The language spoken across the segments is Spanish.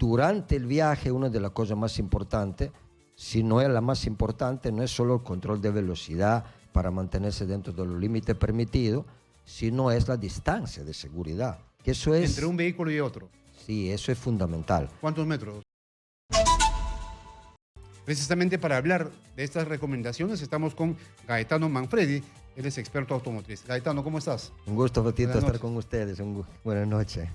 durante el viaje, una de las cosas más importantes, si no es la más importante, no es solo el control de velocidad para mantenerse dentro de los límites permitidos, sino es la distancia de seguridad. Que eso es, entre un vehículo y otro. Sí, eso es fundamental. ¿Cuántos metros? Precisamente para hablar de estas recomendaciones estamos con Gaetano Manfredi, él es experto automotriz. Gaetano, ¿cómo estás? Un gusto, Betito, estar noches. con ustedes. Buenas noches.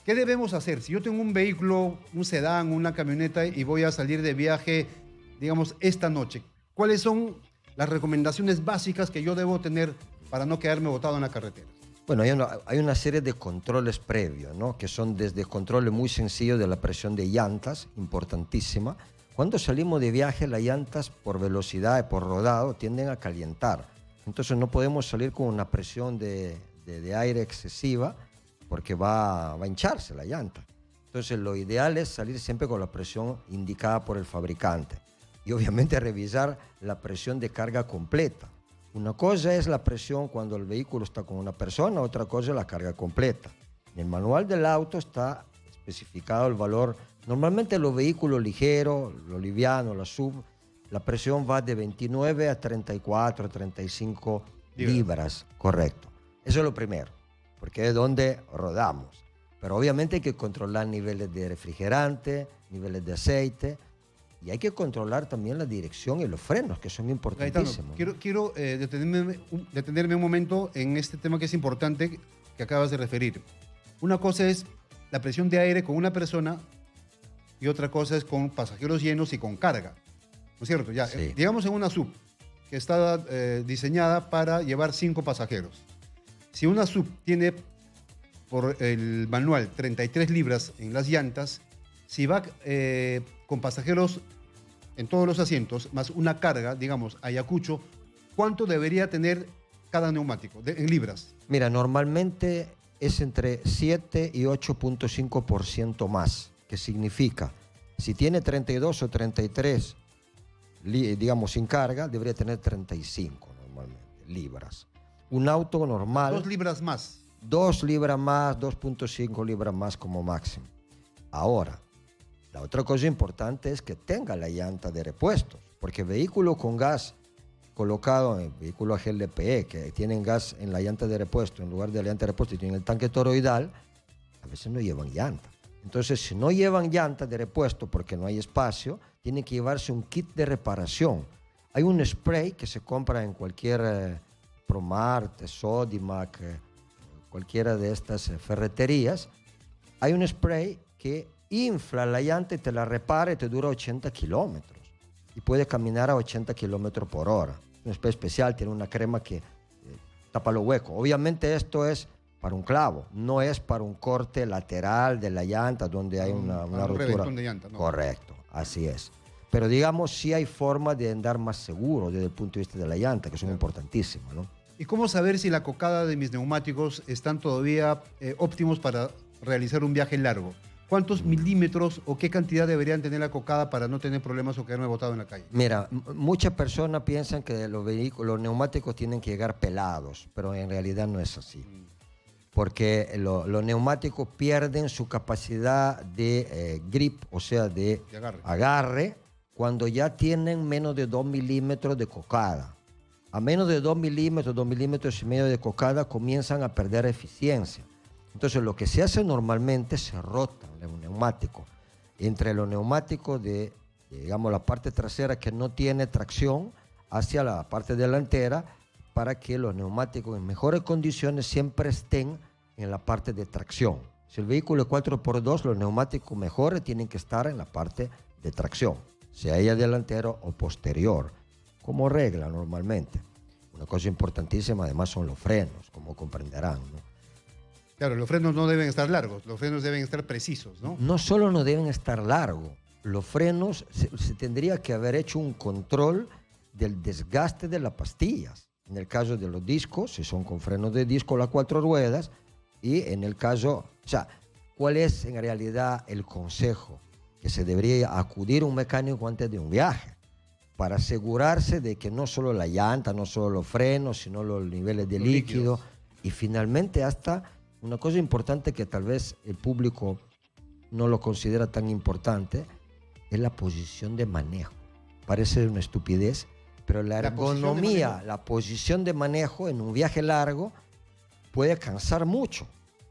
¿Qué debemos hacer? Si yo tengo un vehículo, un sedán, una camioneta y voy a salir de viaje, digamos, esta noche, ¿cuáles son las recomendaciones básicas que yo debo tener para no quedarme botado en la carretera? Bueno, hay una serie de controles previos, ¿no? Que son desde controles muy sencillos de la presión de llantas, importantísima. Cuando salimos de viaje, las llantas por velocidad y por rodado tienden a calentar. Entonces no podemos salir con una presión de aire excesiva porque va a hincharse la llanta. Entonces lo ideal es salir siempre con la presión indicada por el fabricante. Y obviamente revisar la presión de carga completa. Una cosa es la presión cuando el vehículo está con una persona, otra cosa es la carga completa. En el manual del auto está especificado el valor. Normalmente los vehículos ligeros, los livianos, la sub, la presión va de 29 a 34, 35 libras, correcto. Eso es lo primero, porque es donde rodamos. Pero obviamente hay que controlar niveles de refrigerante, niveles de aceite, y hay que controlar también la dirección y los frenos, que son importantísimos. Gaetano, quiero detenerme un momento en este tema que es importante que acabas de referir. Una cosa es la presión de aire con una persona y otra cosa es con pasajeros llenos y con carga. ¿No es cierto? Ya, sí. Digamos en una sub que está diseñada para llevar 5 pasajeros. Si una sub tiene por el manual 33 libras en las llantas, si va con pasajeros en todos los asientos, más una carga, digamos, Ayacucho, ¿cuánto debería tener cada neumático en libras? Mira, normalmente es entre 7 y 8.5% más, que significa, si tiene 32 o 33, digamos, sin carga, debería tener 35 normalmente, libras. Un auto normal... 2 libras más. 2 libras más, 2.5 libras más como máximo. Ahora, la otra cosa importante es que tenga la llanta de repuestos, porque vehículos con gas colocado en vehículos GLPE que tienen gas en la llanta de repuesto, en lugar de la llanta de repuesto y tienen el tanque toroidal, a veces no llevan llanta. Entonces, si no llevan llanta de repuesto porque no hay espacio, tienen que llevarse un kit de reparación. Hay un spray que se compra en cualquier Promart, Sodimac, cualquiera de estas ferreterías. Hay un spray que infla la llanta y te la repara y te dura 80 kilómetros. Y puede caminar a 80 kilómetros por hora. Es un spray especial, tiene una crema que tapa los huecos. Obviamente esto es para un clavo, no es para un corte lateral de la llanta donde hay una rotura. De llanta, ¿no? Correcto, así es. Pero digamos, sí hay formas de andar más seguro desde el punto de vista de la llanta, que son importantísimas, ¿no? ¿Y cómo saber si la cocada de mis neumáticos están todavía óptimos para realizar un viaje largo? ¿Cuántos milímetros o qué cantidad deberían tener la cocada para no tener problemas o quedarme botado en la calle? Mira, muchas personas piensan que los neumáticos tienen que llegar pelados, pero en realidad no es así. Porque los neumáticos pierden su capacidad de grip, o sea, de agarre, cuando ya tienen menos de 2 milímetros de cocada. A menos de 2 milímetros y medio de cocada comienzan a perder eficiencia. Entonces lo que se hace normalmente se rotan los neumáticos. Entre los neumáticos de, digamos, la parte trasera que no tiene tracción hacia la parte delantera, para que los neumáticos en mejores condiciones siempre estén en la parte de tracción. Si el vehículo es 4x2, los neumáticos mejores tienen que estar en la parte de tracción, sea ella delantero o posterior, como regla normalmente. Una cosa importantísima además son los frenos, como comprenderán, ¿no? Claro, los frenos no deben estar largos, los frenos deben estar precisos, ¿no? No solo no deben estar largos, los frenos se tendría que haber hecho un control del desgaste de las pastillas. En el caso de los discos, si son con frenos de disco las 4 ruedas, y en el caso, o sea, ¿cuál es en realidad el consejo? Que se debería acudir a un mecánico antes de un viaje, para asegurarse de que no solo la llanta, no solo los frenos, sino los niveles de líquido, y finalmente hasta una cosa importante que tal vez el público no lo considera tan importante, es la posición de manejo. Parece una estupidez, pero la ergonomía, la posición de manejo en un viaje largo puede cansar mucho.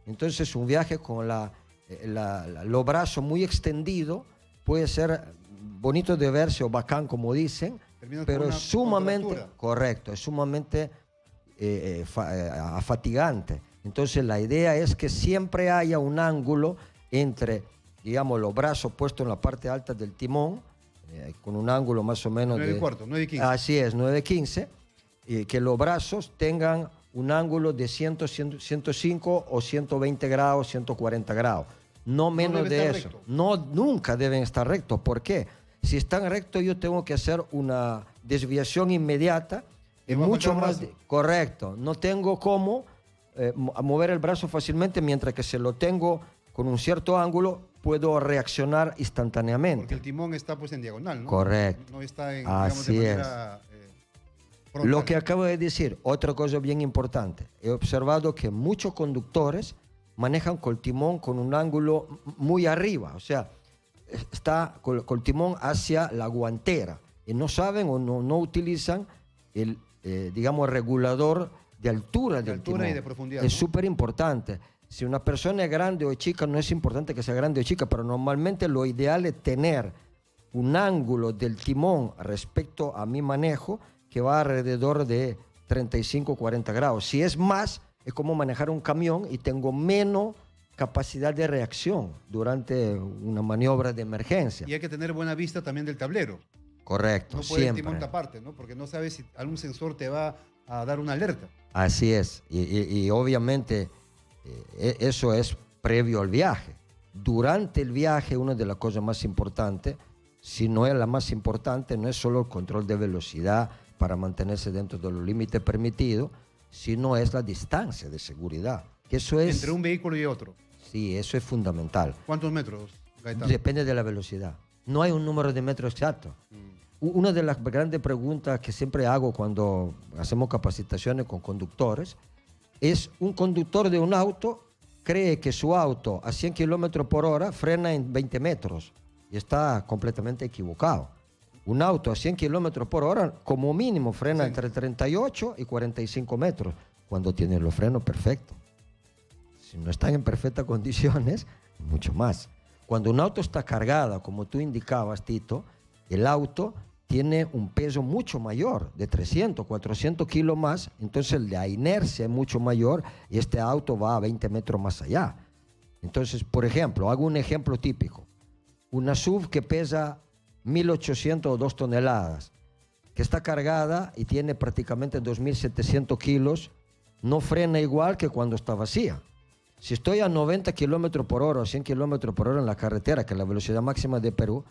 Entonces un viaje con los brazos muy extendidos puede ser bonito de verse o bacán, como dicen, pero es sumamente, correcto, es sumamente fatigante. Entonces la idea es que siempre haya un ángulo entre, digamos, los brazos puestos en la parte alta del timón, con un ángulo más o menos 9:15. Así es, 9:15, y que los brazos tengan un ángulo de 105 o 120 grados, 140 grados. No menos de eso. No, nunca deben estar rectos. ¿Por qué? Si están rectos, yo tengo que hacer una desviación inmediata. Es mucho más correcto. No tengo cómo mover el brazo fácilmente, mientras que si lo tengo con un cierto ángulo, puedo reaccionar instantáneamente. Porque el timón está pues en diagonal, ¿no? Correcto. No está en, digamos, de manera frontal. Lo que acabo de decir, otra cosa bien importante. He observado que muchos conductores manejan con el timón con un ángulo muy arriba, o sea, está con el timón hacia la guantera, y no saben o no utilizan el, digamos, regulador de altura del timón. Y de profundidad. Es súper importante. Si una persona es grande o chica, no es importante que sea grande o chica, pero normalmente lo ideal es tener un ángulo del timón respecto a mi manejo que va alrededor de 35-40 grados. Si es más, es como manejar un camión y tengo menos capacidad de reacción durante una maniobra de emergencia. Y hay que tener buena vista también del tablero. Correcto, no puede siempre. El timón taparte, ¿no? Porque no sabes si algún sensor te va a dar una alerta. Así es. Y obviamente eso es previo al viaje. Durante el viaje, una de las cosas más importantes, si no es la más importante, no es solo el control de velocidad para mantenerse dentro de los límites permitidos, sino es la distancia de seguridad. Que eso es, entre un vehículo y otro. Sí, eso es fundamental. ¿Cuántos metros, Gaetano? Depende de la velocidad. No hay un número de metros exacto. Una de las grandes preguntas que siempre hago cuando hacemos capacitaciones con conductores es: un conductor de un auto cree que su auto a 100 kilómetros por hora frena en 20 metros y está completamente equivocado. Un auto a 100 kilómetros por hora como mínimo frena entre 38 y 45 metros cuando tiene los frenos perfectos. Si no están en perfectas condiciones, mucho más. Cuando un auto está cargado, como tú indicabas, Tito, el auto tiene un peso mucho mayor, de 300, 400 kilos más, entonces la inercia es mucho mayor y este auto va a 20 metros más allá. Entonces, por ejemplo, hago un ejemplo típico. Una SUV que pesa 1.800 o 2 toneladas, que está cargada y tiene prácticamente 2.700 kilos, no frena igual que cuando está vacía. Si estoy a 90 kilómetros por hora o 100 kilómetros por hora en la carretera, que es la velocidad máxima de Perú,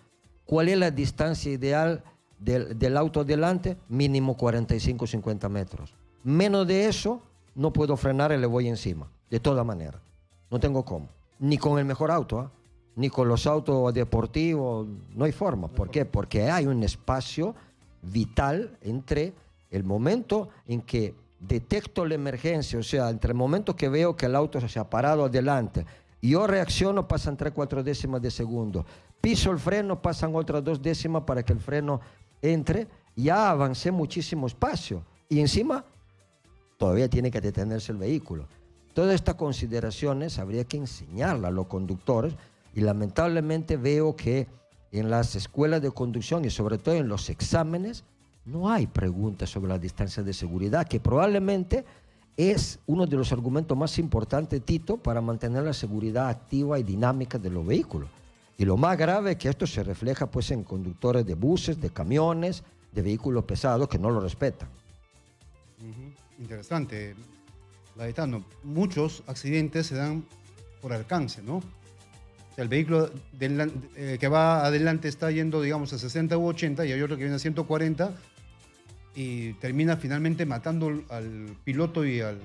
¿cuál es la distancia ideal del auto adelante? Mínimo 45-50 metros. Menos de eso, no puedo frenar y le voy encima, de toda manera. No tengo cómo. Ni con el mejor auto, ni con los autos deportivos, no hay forma. ¿Por qué? Porque hay un espacio vital entre el momento en que detecto la emergencia, o sea, entre el momento que veo que el auto se ha parado adelante y yo reacciono, pasan 3-4 décimas de segundo. Piso el freno, pasan otras 2 décimas para que el freno entre. Ya avancé muchísimo espacio y encima todavía tiene que detenerse el vehículo. Todas estas consideraciones habría que enseñarlas a los conductores y lamentablemente veo que en las escuelas de conducción y sobre todo en los exámenes no hay preguntas sobre la distancia de seguridad, que probablemente es uno de los argumentos más importantes, Tito, para mantener la seguridad activa y dinámica de los vehículos. Y lo más grave es que esto se refleja pues en conductores de buses, de camiones, de vehículos pesados que no lo respetan. Interesante, Gaetano. Muchos accidentes se dan por alcance, ¿no? O sea, el vehículo que va adelante está yendo, digamos, a 60 u 80 y hay otro que viene a 140 y termina finalmente matando al piloto y al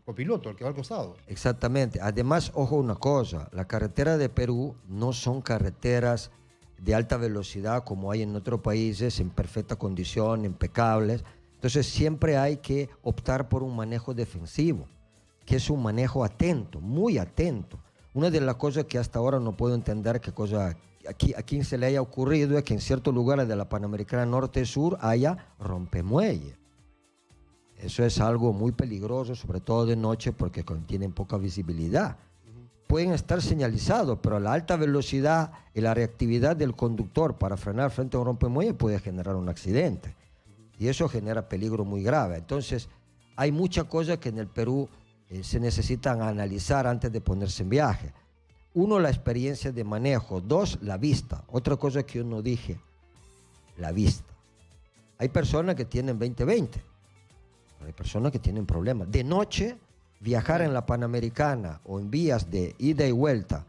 copiloto, al que va al costado. Exactamente. Además, ojo una cosa, las carreteras de Perú no son carreteras de alta velocidad como hay en otros países, en perfecta condición, impecables. Entonces siempre hay que optar por un manejo defensivo, que es un manejo atento, muy atento. Una de las cosas que hasta ahora no puedo entender qué cosa a quién se le haya ocurrido es que en ciertos lugares de la Panamericana Norte y Sur haya rompemuelle. Eso es algo muy peligroso, sobre todo de noche, porque tienen poca visibilidad. Pueden estar señalizados, pero la alta velocidad y la reactividad del conductor para frenar frente a un rompemuelle puede generar un accidente. Y eso genera peligro muy grave. Entonces, hay muchas cosas que en el Perú se necesitan analizar antes de ponerse en viaje. Uno, la experiencia de manejo. Dos, la vista. Otra cosa que yo no dije, la vista. Hay personas que tienen 20/20. Hay personas que tienen problemas. De noche, viajar en la Panamericana o en vías de ida y vuelta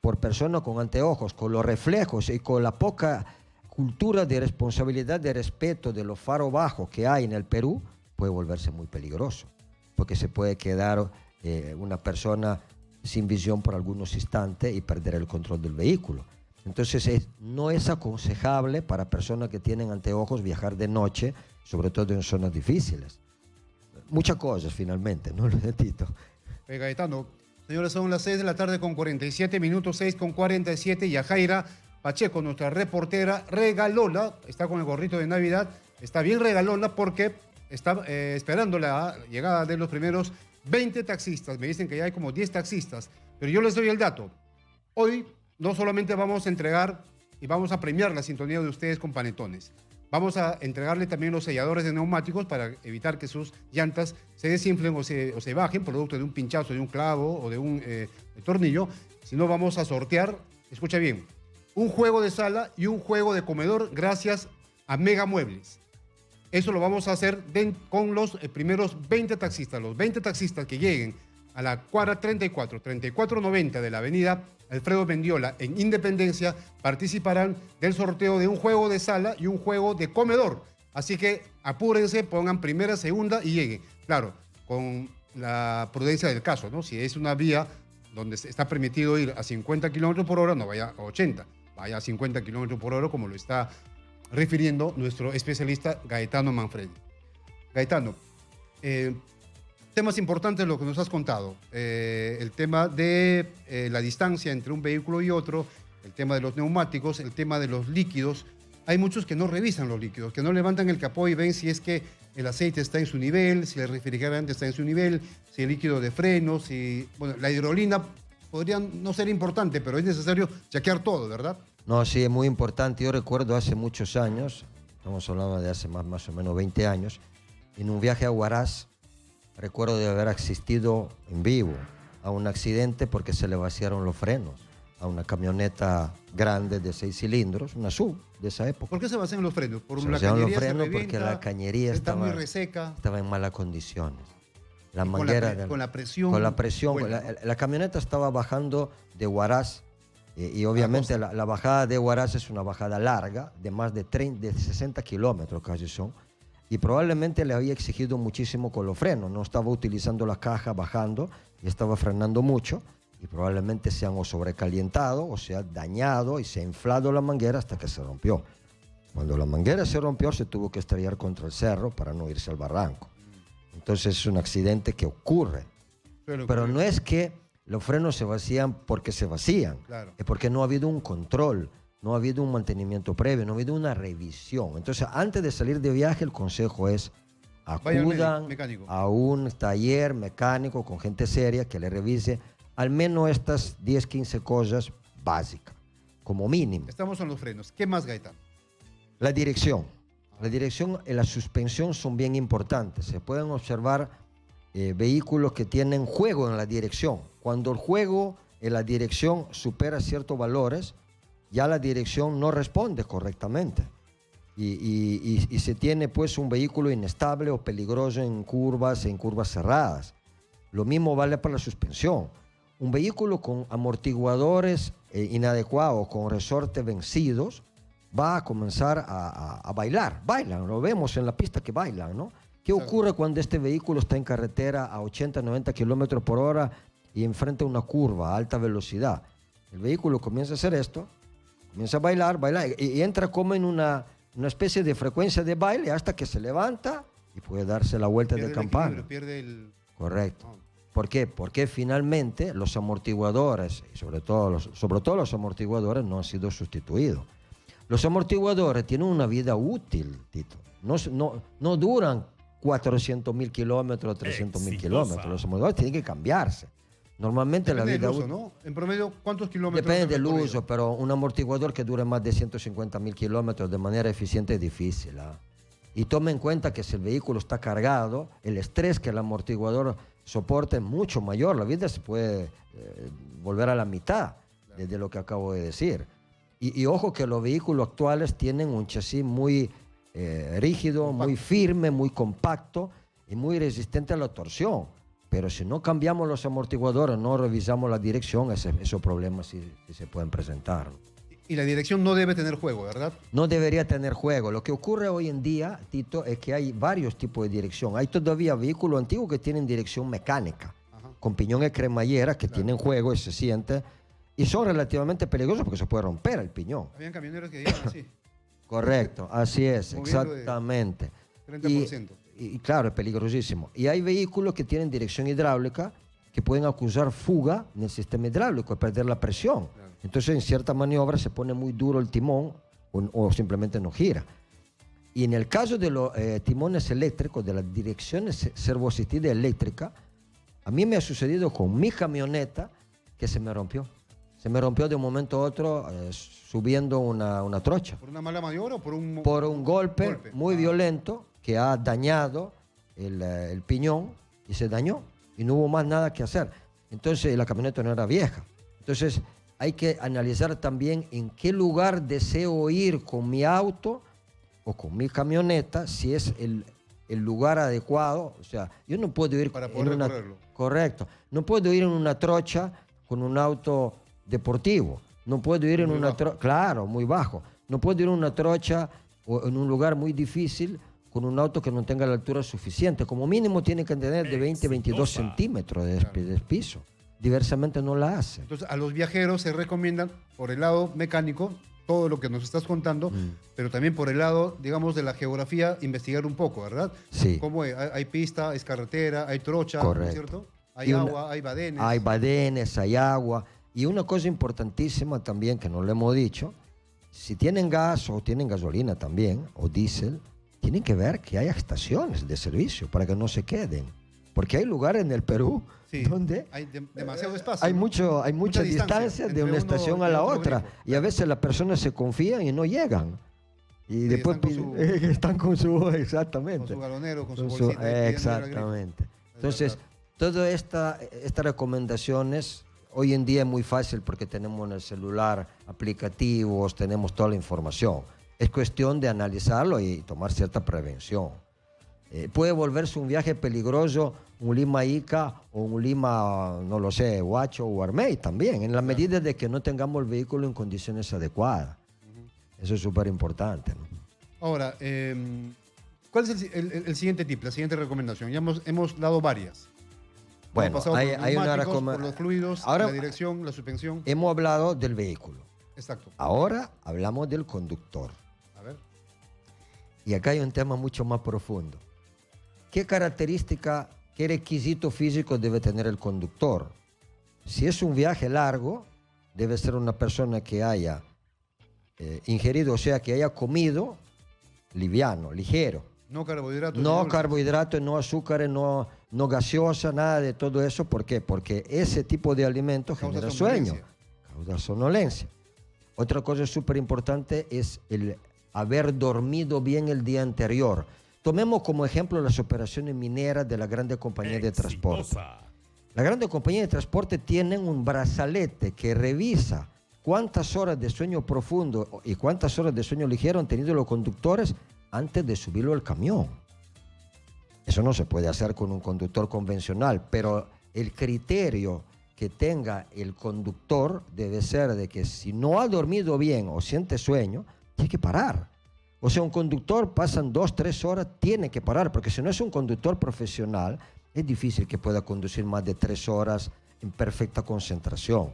por personas con anteojos, con los reflejos y con la poca cultura de responsabilidad, de respeto de los faros bajos que hay en el Perú, puede volverse muy peligroso, porque se puede quedar una persona sin visión por algunos instantes y perder el control del vehículo. Entonces no es aconsejable para personas que tienen anteojos viajar de noche, sobre todo en zonas difíciles. Muchas cosas finalmente, ¿no, Tito? Gaetano, señores, son las 6 de la tarde con 47 minutos, 6 con 47, y Yajaira Pacheco, nuestra reportera, regalona, está con el gorrito de Navidad, está bien regalona porque está esperando la llegada de los primeros 20 taxistas. Me dicen que ya hay como 10 taxistas, pero yo les doy el dato. Hoy no solamente vamos a entregar y vamos a premiar la sintonía de ustedes con panetones, vamos a entregarle también los selladores de neumáticos para evitar que sus llantas se desinflen o se bajen producto de un pinchazo, de un clavo o de un tornillo. Si no, vamos a sortear, escucha bien, un juego de sala y un juego de comedor gracias a Mega Muebles. Eso lo vamos a hacer con los primeros 20 taxistas. Los 20 taxistas que lleguen a la cuadra 3490 de la avenida Alfredo Mendiola en Independencia participarán del sorteo de un juego de sala y un juego de comedor. Así que apúrense, pongan primera, segunda y lleguen. Claro, con la prudencia del caso, ¿no? Si es una vía donde está permitido ir a 50 kilómetros por hora, no vaya a 80, vaya a 50 kilómetros por hora, como lo está refiriendo nuestro especialista Gaetano Manfredi. Gaetano, temas importantes lo que nos has contado, el tema de la distancia entre un vehículo y otro, el tema de los neumáticos, el tema de los líquidos. Hay muchos que no revisan los líquidos, que no levantan el capó y ven si es que el aceite está en su nivel, si el refrigerante está en su nivel, si el líquido de freno, si... Bueno, la hidrolina podría no ser importante, pero es necesario chequear todo, ¿verdad? No, sí, es muy importante. Yo recuerdo hace muchos años, estamos hablando de hace más o menos 20 años, en un viaje a Huaraz, recuerdo de haber asistido en vivo a un accidente porque se le vaciaron los frenos a una camioneta grande de 6 cilindros, una SUV de esa época. ¿Por qué se vacían los frenos? Se vaciaron los frenos porque la cañería está muy reseca. Estaba en malas condiciones. La manguera con la presión. Con la presión. Bueno. La camioneta estaba bajando de Huaraz y obviamente la bajada de Huaraz es una bajada larga, de más de 60 kilómetros casi son. Y probablemente le había exigido muchísimo con los frenos. No estaba utilizando la caja bajando y estaba frenando mucho. Y probablemente se han o sobrecalientado o se ha dañado y se ha inflado la manguera hasta que se rompió. Cuando la manguera se rompió, se tuvo que estrellar contra el cerro para no irse al barranco. Entonces es un accidente que ocurre. Pero no es que los frenos se vacían porque se vacían. Claro. Es porque no ha habido un control. No ha habido un mantenimiento previo, no ha habido una revisión. Entonces, antes de salir de viaje, el consejo es acudan a un taller mecánico con gente seria que le revise al menos estas 10, 15 cosas básicas, como mínimo. Estamos en los frenos. ¿Qué más, Gaetano? La dirección. La dirección y la suspensión son bien importantes. Se pueden observar vehículos que tienen juego en la dirección. Cuando el juego en la dirección supera ciertos valores, ya la dirección no responde correctamente y se tiene pues un vehículo inestable o peligroso en curvas cerradas. Lo mismo vale para la suspensión. Un vehículo con amortiguadores inadecuados, con resortes vencidos, va a comenzar a bailar. Bailan, lo vemos en la pista que bailan, ¿no? ¿Qué ocurre cuando este vehículo está en carretera a 80, 90 kilómetros por hora y enfrenta una curva a alta velocidad? El vehículo comienza a hacer esto, comienza a bailar y entra como en una especie de frecuencia de baile hasta que se levanta y puede darse la vuelta de campana. Pierde el... Correcto. ¿Por qué? Porque finalmente los amortiguadores, y sobre todo los amortiguadores, no han sido sustituidos. Los amortiguadores tienen una vida útil, Tito. No duran 400.000 kilómetros, 300.000 kilómetros. Los amortiguadores tienen que cambiarse. Normalmente Depende la vida del uso, útil... ¿no? En promedio, ¿cuántos kilómetros? Depende del recorrido? uso, pero un amortiguador que dure más de 150.000 kilómetros de manera eficiente es difícil. Y tome en cuenta que si el vehículo está cargado, el estrés que el amortiguador soporta es mucho mayor. La vida se puede volver a la mitad de lo que acabo de decir. Y ojo que los vehículos actuales tienen un chasis muy rígido, compacto, muy firme, muy compacto y muy resistente a la torsión. Pero si no cambiamos los amortiguadores, no revisamos la dirección, esos problemas sí se pueden presentar. Y la dirección no debe tener juego, ¿verdad? No debería tener juego. Lo que ocurre hoy en día, Tito, es que hay varios tipos de dirección. Hay todavía vehículos antiguos que tienen dirección mecánica, con piñón de cremallera, que tienen juego y se siente, y son relativamente peligrosos porque se puede romper el piñón. Habían camioneros que iban así. Correcto, así es, moviendo exactamente. 30%. Y claro, es peligrosísimo. Y hay vehículos que tienen dirección hidráulica que pueden acusar fuga en el sistema hidráulico y perder la presión. Claro. Entonces, en cierta maniobra se pone muy duro el timón o simplemente no gira. Y en el caso de los timones eléctricos, de las direcciones servoasistidas eléctricas, a mí me ha sucedido con mi camioneta que se me rompió. Se me rompió de un momento a otro subiendo una trocha. ¿Por una mala maniobra o por un golpe muy violento que ha dañado el piñón y se dañó y no hubo más nada que hacer. Entonces la camioneta no era vieja. Entonces hay que analizar también en qué lugar deseo ir con mi auto o con mi camioneta, si es el lugar adecuado. O sea, yo no puedo ir para poder recorrerlo. Correcto. No puedo ir en una trocha con un auto deportivo. No puedo ir en una trocha, claro, muy bajo. No puedo ir en una trocha o en un lugar muy difícil con un auto que no tenga la altura suficiente. Como mínimo tiene que tener de 20 a 22 centímetros de piso. Diversamente no la hace. Entonces, a los viajeros se recomiendan, por el lado mecánico, todo lo que nos estás contando, pero también por el lado, digamos, de la geografía, investigar un poco, ¿verdad? Sí. Como hay pista, es carretera, hay trocha, correcto, ¿no es cierto? Hay agua, hay badenes. Hay badenes, hay agua. Y una cosa importantísima también que no le hemos dicho, si tienen gas o tienen gasolina también, o diésel, tienen que ver que haya estaciones de servicio para que no se queden. Porque hay lugares en el Perú donde hay demasiado espacio. Hay mucha distancia de una estación a la otra. Y a veces las personas se confían y no llegan. Y después están con su, exactamente. Con su galonero, con su bolsita. Exactamente. Entonces, todas estas recomendaciones hoy en día es muy fácil porque tenemos en el celular aplicativos, tenemos toda la información. Es cuestión de analizarlo y tomar cierta prevención. Puede volverse un viaje peligroso, un Lima-Ica o un Lima, no lo sé, Huacho o Armey también, en la medida de que no tengamos el vehículo en condiciones adecuadas. Eso es súper importante, ¿no? Ahora, ¿cuál es el siguiente tip, la siguiente recomendación? Ya hemos dado varias. Bueno, hay una recomendación. Por los fluidos, ahora, la dirección, la suspensión. Hemos hablado del vehículo. Exacto. Ahora hablamos del conductor. A ver. Y acá hay un tema mucho más profundo. ¿Qué característica, qué requisito físico debe tener el conductor? Si es un viaje largo, debe ser una persona que haya ingerido, o sea, que haya comido liviano, ligero. No carbohidratos. No carbohidratos, no azúcares, no gaseosa, nada de todo eso. ¿Por qué? Porque ese tipo de alimento genera sueño, causa somnolencia. Otra cosa súper importante es el haber dormido bien el día anterior. Tomemos como ejemplo las operaciones mineras de la grande compañía de transporte. La grande compañía de transporte tienen un brazalete que revisa cuántas horas de sueño profundo y cuántas horas de sueño ligero han tenido los conductores antes de subirlo al camión. Eso no se puede hacer con un conductor convencional, pero el criterio que tenga el conductor debe ser de que si no ha dormido bien o siente sueño, tiene que parar. O sea, un conductor pasan 2-3 horas, tiene que parar, porque si no es un conductor profesional, es difícil que pueda conducir más de 3 horas en perfecta concentración.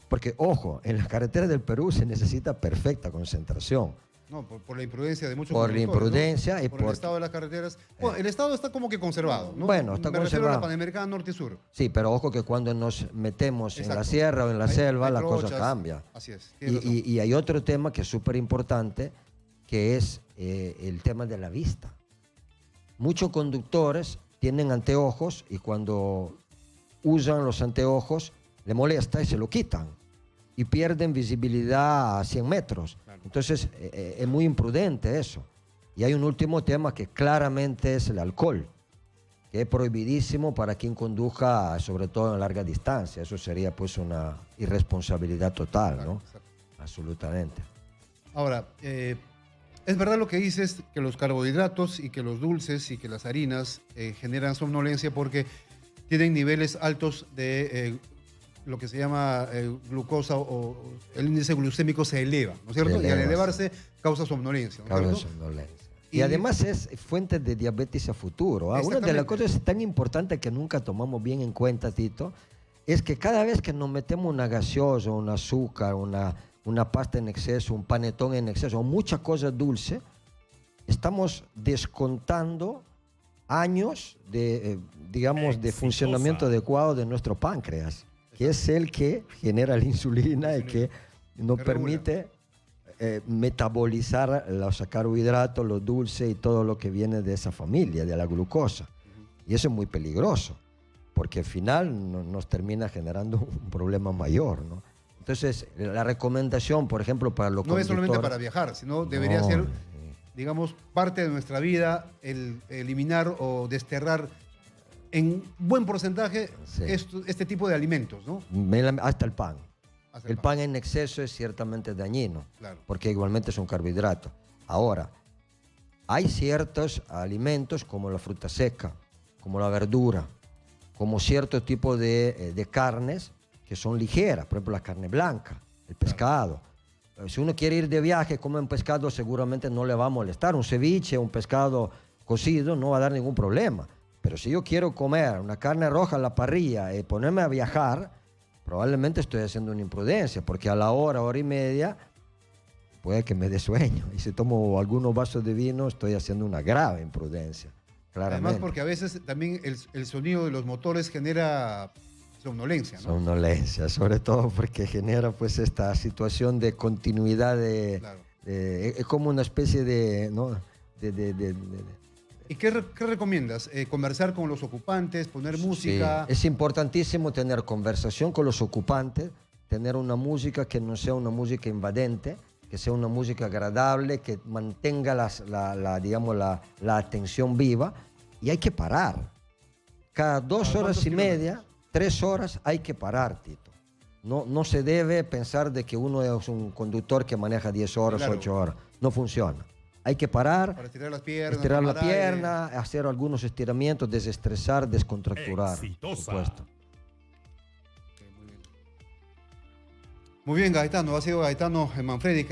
Porque, ojo, en la carretera del Perú se necesita perfecta concentración. No, por la imprudencia de muchos Por la conductores, imprudencia, ¿no? y por el estado de las carreteras. Bueno, el estado está como que conservado, ¿no? Bueno, está Me refiero a la conservado. Panamericana Norte y Sur. Sí, pero ojo que cuando nos metemos en la Exacto. sierra o en la selva, Hay la cosa trochas. cambia. Así es. Tienes razón. Y hay otro tema que es súper importante, que es el tema de la vista. Muchos conductores tienen anteojos y cuando usan los anteojos le molesta y se lo quitan y pierden visibilidad a 100 metros. Claro. Entonces es muy imprudente eso. Y hay un último tema que claramente es el alcohol, que es prohibidísimo para quien conduzca, sobre todo en larga distancia. Eso sería pues una irresponsabilidad total, Claro, ¿no? exacto. Absolutamente. Ahora, es verdad lo que dices, que los carbohidratos y que los dulces y que las harinas generan somnolencia porque tienen niveles altos de lo que se llama glucosa o el índice glucémico se eleva, ¿no es cierto? Se Y al eleva, elevarse causa somnolencia, ¿no es Causa cierto? somnolencia. Y- Y además es fuente de diabetes a futuro. Una de las Exactamente. cosas tan importantes que nunca tomamos bien en cuenta, Tito, es que cada vez que nos metemos una gaseosa, un azúcar, una pasta en exceso, un panetón en exceso, o muchas cosas dulces, estamos descontando años de, digamos, de funcionamiento adecuado de nuestro páncreas, que es el que genera la insulina y que nos Que regula. permite metabolizar los carbohidratos, los dulces y todo lo que viene de esa familia, de la glucosa. Y eso es muy peligroso, porque al final nos termina generando un problema mayor, ¿no? Entonces, la recomendación, por ejemplo, para los No es solamente conductores- para viajar, sino debería No, ser, digamos, parte de nuestra vida el eliminar o desterrar en buen porcentaje Sí. este tipo de alimentos, ¿no? hasta el pan. Hasta El pan en exceso es ciertamente dañino, Claro. porque igualmente es un carbohidrato. Ahora, hay ciertos alimentos como la fruta seca, como la verdura, como cierto tipo de carnes que son ligeras, por ejemplo la carne blanca, el pescado. Si uno quiere ir de viaje, come un pescado, seguramente no le va a molestar. Un ceviche, un pescado cocido, no va a dar ningún problema. Pero si yo quiero comer una carne roja a la parrilla y ponerme a viajar, probablemente estoy haciendo una imprudencia, porque a la hora y media, puede que me dé sueño. Y si tomo algunos vasos de vino, estoy haciendo una grave imprudencia, claramente. Además, porque a veces también el sonido de los motores genera somnolencia, ¿no? Somnolencia, sobre todo porque genera pues esta situación de continuidad Claro. es como una especie de, ¿no? ¿Y qué recomiendas? ¿Conversar con los ocupantes, poner música? Sí, es importantísimo tener conversación con los ocupantes, tener una música que no sea una música invadente, que sea una música agradable, que mantenga digamos, la atención viva, y hay que parar. Cada 2 ¿Cada horas cuántos y media, kilómetros? 3 horas, hay que parar, Tito. No se debe pensar de que uno es un conductor que maneja 10 horas, Claro. 8 horas. No funciona. Hay que parar, Para estirar las piernas. estirar la tomar aire. pierna, hacer algunos estiramientos, desestresar, descontracturar. Por Exitosa. supuesto. Ok, muy bien. Muy bien, Gaetano. Ha sido Gaetano Manfredi.